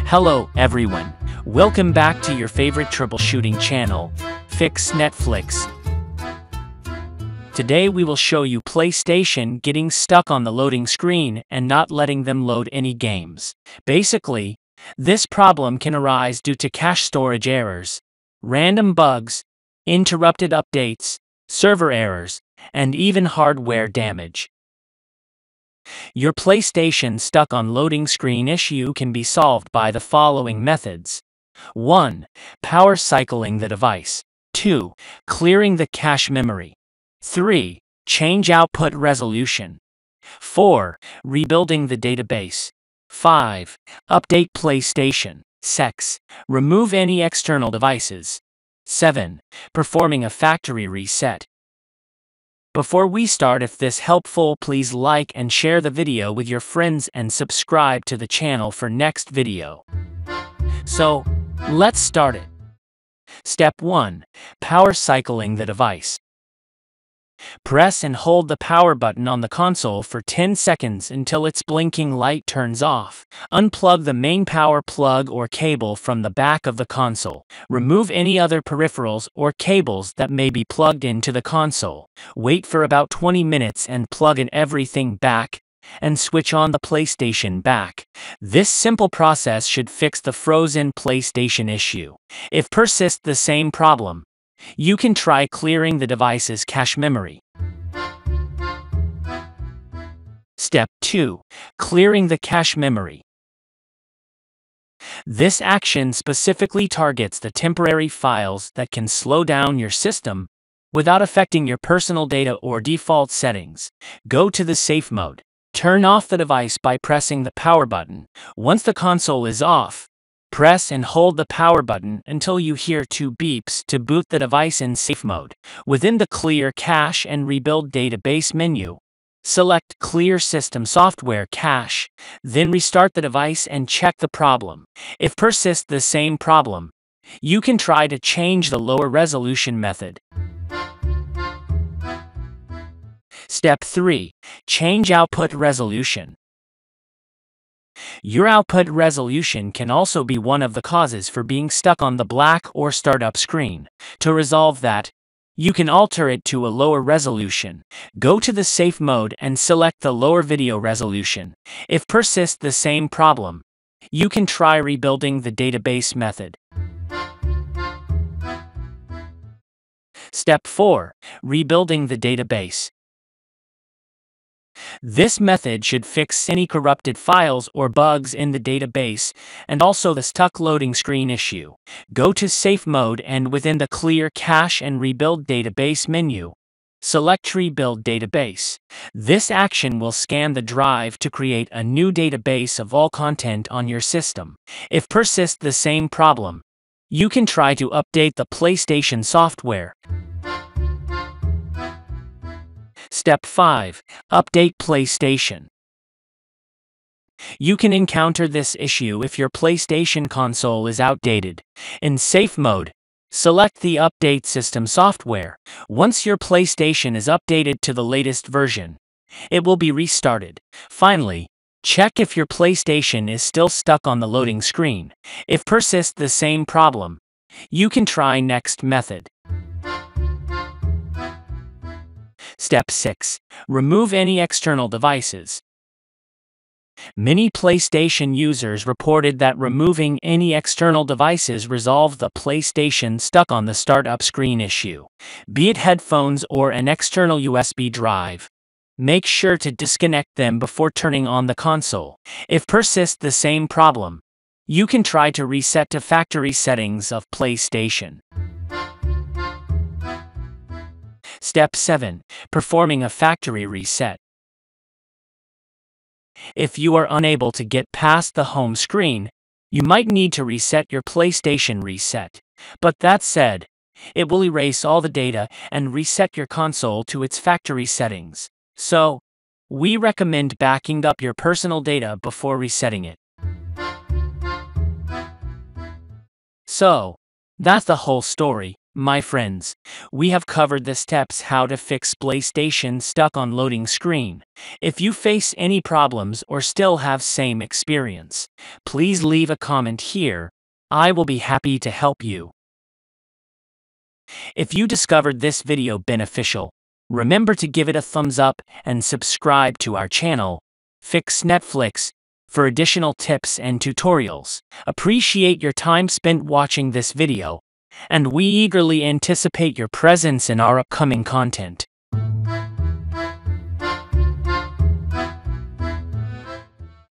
Hello everyone, welcome back to your favorite troubleshooting channel, Fix Netflix. Today we will show you PlayStation getting stuck on the loading screen and not letting them load any games. Basically, this problem can arise due to cache storage errors, random bugs, interrupted updates, server errors, and even hardware damage. Your PlayStation stuck on loading screen issue can be solved by the following methods. 1. Power cycling the device. 2. Clearing the cache memory. 3. Change output resolution. 4. Rebuilding the database. 5. Update PlayStation. 6. Remove any external devices. 7. Performing a factory reset. Before we start, if this helpful, please like and share the video with your friends and subscribe to the channel for next video. So, let's start it. Step 1. Power cycling the device. Press and hold the power button on the console for 10 seconds until its blinking light turns off. Unplug the main power plug or cable from the back of the console. Remove any other peripherals or cables that may be plugged into the console. Wait for about 20 minutes and plug in everything back, and switch on the PlayStation back. This simple process should fix the frozen PlayStation issue. If persists the same problem, you can try clearing the device's cache memory. Step 2. Clearing the cache memory. This action specifically targets the temporary files that can slow down your system without affecting your personal data or default settings. Go to the safe mode. Turn off the device by pressing the power button. Once the console is off, press and hold the power button until you hear 2 beeps to boot the device in safe mode. Within the Clear Cache and Rebuild Database menu, select Clear System Software Cache, then restart the device and check the problem. If persists the same problem, you can try to change the lower resolution method. Step 3. Change output resolution. Your output resolution can also be one of the causes for being stuck on the black or startup screen. To resolve that, you can alter it to a lower resolution. Go to the safe mode and select the lower video resolution. If persists the same problem, you can try rebuilding the database method. Step 4. Rebuilding the database. This method should fix any corrupted files or bugs in the database and also the stuck loading screen issue. Go to Safe Mode and within the Clear Cache and Rebuild Database menu, select Rebuild Database. This action will scan the drive to create a new database of all content on your system. If persists the same problem, you can try to update the PlayStation software. Step 5. Update PlayStation. You can encounter this issue if your PlayStation console is outdated. In Safe Mode, select the Update System software. Once your PlayStation is updated to the latest version, it will be restarted. Finally, check if your PlayStation is still stuck on the loading screen. If persists the same problem, you can try next method. Step 6. Remove any external devices. Many PlayStation users reported that removing any external devices resolved the PlayStation stuck on the startup screen issue. Be it headphones or an external USB drive, make sure to disconnect them before turning on the console. If persists the same problem, you can try to reset to factory settings of PlayStation. Step 7. Performing a factory reset. If you are unable to get past the home screen, you might need to reset your PlayStation reset. But that said, it will erase all the data and reset your console to its factory settings. So, we recommend backing up your personal data before resetting it. So, that's the whole story. My friends, we have covered the steps how to fix PlayStation stuck on loading screen. If you face any problems or still have same experience, please leave a comment here. I will be happy to help you. If you discovered this video beneficial, remember to give it a thumbs up and subscribe to our channel, Fix Netflix, for additional tips and tutorials. Appreciate your time spent watching this video, and we eagerly anticipate your presence in our upcoming content.